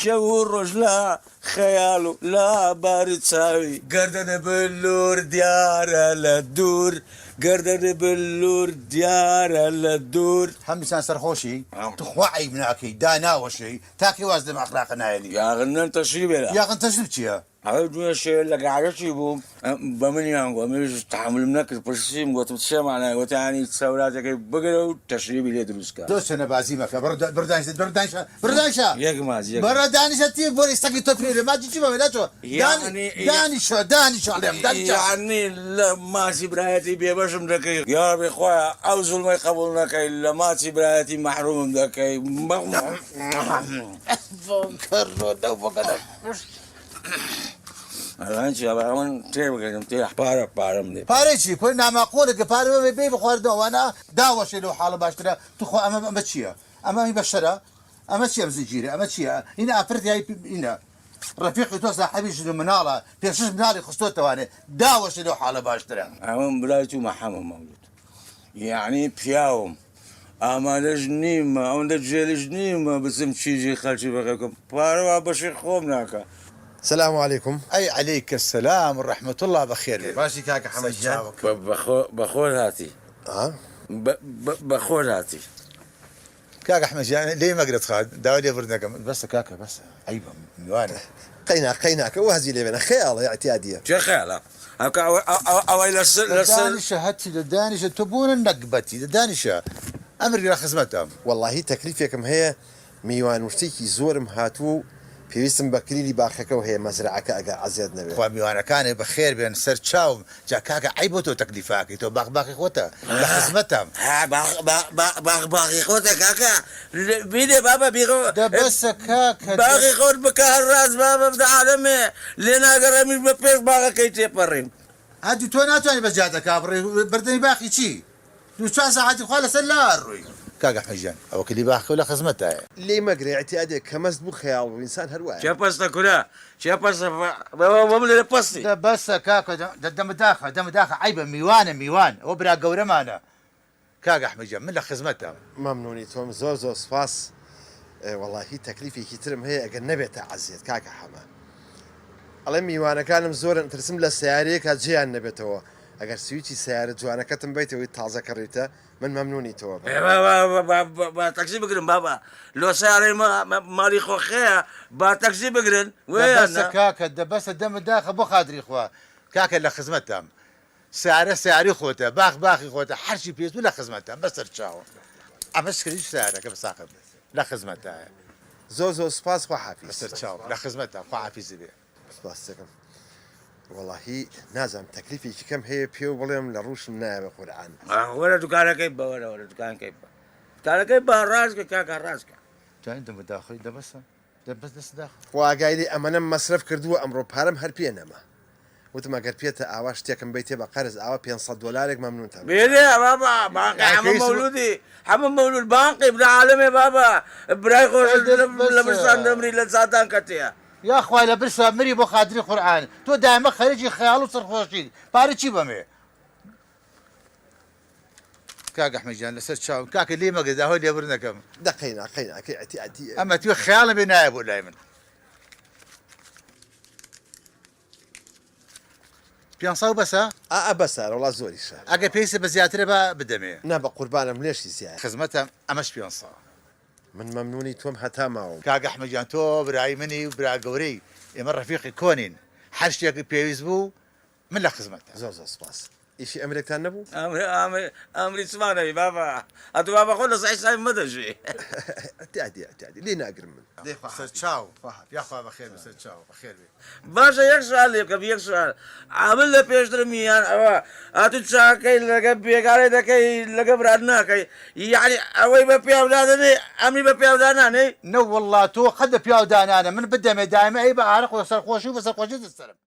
شەو ڕۆژ لا خەیاڵ و لا باری چاوی گەردەنە بلور دیارە لە دوور گەردەنە بلور دیارە لە دوور هەمیشان سەرخۆشی توخوا عیب ناکەی داناوەشەی تاکەی واز لەم ئەخلاقە نایەنی یاغنن تەشری بێرە یاغن تەشریف چییە؟ ئەوە دوێ شێ لە گاگەشی بووم بە منیان گۆ منیش تحملم نەکرد پرسییم گوتم چێمانە گوتیانی چەوراتەکەی بگرە و تەشریبی لێ دروستکە دۆ چەنە بازی مەکە بەردانیشە یەک مازی بەڕە دانیشە تی بۆ ئێستاکی تۆ پێ لێ ماجی چی بەمێ ناچۆ دانیشە لێم یعنی لە ماچی برایەتی بێبەشم دەکەی یا بێ خۆیان ئەو زوڵمەی قبول نەکەی لە ماچی برایەتی مەحرومم دەکەی ئەوان تێ بگەم تێ پارەم لێ پارێکی پۆی ناماقۆلێکە پارە بێ بخواردنەوەوانە داوەشێ لەو حاڵە باشترە توخوا ئەمە چییە؟ ئەمەی بەشەرە؟ ئەمە چیە بزیگیرە؟ ئەمە چییە؟ ئینە ئافرەتی ئینە ڕەفیقی تۆ ساحەبی ژن و مناڵە پێشش مناڵی خستۆتەوانێ داوەشێ لەو حاڵە باشترە ئەوم برای تو مەحەمە مەولود یعنی پیاوم ئامادەش نیمە ئەوەندە جێلیش نیمە بچم چیزی خەلکی بەکەم پارەوە بەشی خۆم ناکە السلام عليكم. أي عليك السلام ورحمة الله بخير. باشي كاكا حمد جان. بخور هاتي. بخور هاتي. كاكا أحمد جان ليه ما قدرت خالد داولي برنكم بس كاكا بس عيبة ميوانة قيناك وهزي لي بنا خيال اعتيادية شو خيالة أو إلى دانشة هاتي دانشة تبون النقبتي دانشة أمر خزمتهم والله تكليفكم هي ميوان وشتيكي زورم هاتو پێویستم بە کلیلی باخەکە و هەیە مەزرعەکە ئەگە عەزیەت نەبێت خوا میوانەکانی بەخێر بێن سەر چاوم جا کاکە عیب بۆ تۆ تەکلیفاکەی تۆ باخی خۆتە لە خزمەتم باخی خۆتە کاکە بینێ بابە بیغۆ دەبەسە کاکە باخی خۆت بکە هەر ڕاست بابە بدە عالەمێ لێ ناگەڕێمیش بە پێش باغەکەی تێپەڕیم هادی تۆ ناتوانانی بە جاتەکە بڕێ بەردەمی باخی چی؟ دوو چوار ساعەتی خوا لەسەر لا ڕووی كاكا حجان أو كلي باخ ولا خزمتها ليه مقري اعتيادك كمزد بو خيال وإنسان هرواي شا باستا كلها شا باستا ومن باستي ده بس كاكا ده دم داخل عيبة ميوان وبرا قورة مانا كاكا حجان من خزمتها ممنوني توم زور صفاس والله هي تكليفي كترم هي أقل نبيت عزيز كاكا حما الله ميوانا كان مزور ترسم له سياريك هجيان نبيته اگر سويتي سيارة جوانا كتم بيته ويتازا كريته من ممنوني تو با تاكسي بقرن بابا لو سيارة مالي خو خيا با تاكسي بقرن وين بس كاكا بس الدم داخل بو خاطري خوا كاكا لا خزمتهم سياري خوته باخي خوته حرشي بيس ولا خزمتهم بس ترجعوا امسكريش سيارة بس اخذ لا خزمتها زوزو سباس خو حافظ بس ترجعوا لا خزمتها خو حافظ بيه سباس والله نازم تكليفي كم هي بيو بليم لروش النائب القرآن ولا دكانة كيبا ولا دكان كيبا راسك كاكا راسك جاي انت مداخل ده بس داخل وقايلي امانه مصرف كردوه امرو بارم هر بينما وتما قال بيتا اواش تيكم بيتي بقرز اوا $500 ممنون تمام بيدي يا بابا باقي حمام مولود باقي ابن عالمي بابا براي خوش لبرسان دمري لساتان كتيا يا اخوي لبرس مري بو خاطري قرآن تو دائما خارجي خيال وصرخوشي باري شي بمي كاك احمد جان لسه تشاو كاك اللي ما قد هو اللي برنكم دقينا اعتيادي اما تو خيال بنايب ولا من بيانصاو بس بس والله زوري شا اجا بيس بزياتره با بدمي نبا قربانم ليش زياده خدمتها امش بيانصا من ممنوني توم حتى معه كاك احمد جان تو براي مني وبرا قوري يمر رفيقي كونين حرشتك بيزبو من لا خدمتها زوز سباس إيشي أمريك تنبو؟ أمري سمعنا بابا أنتوا بابا خلص عيش سايب مدرجي اعتيادي لينا أقرب من بس تشاو يا أخوة بخير بس تشاو بخير باشا يك سؤال يبقى بيك سؤال عامل له بيشتري ميان أوا أتو تشاكي لقى بيقاري دكي لقى برادنا كي يعني أوي ببيع ودانني أمي ببيع ودانني نو والله تو قد بيع ودانانا من بدأ دائما أي بعرق وصار خوشي بس خوشي تستلم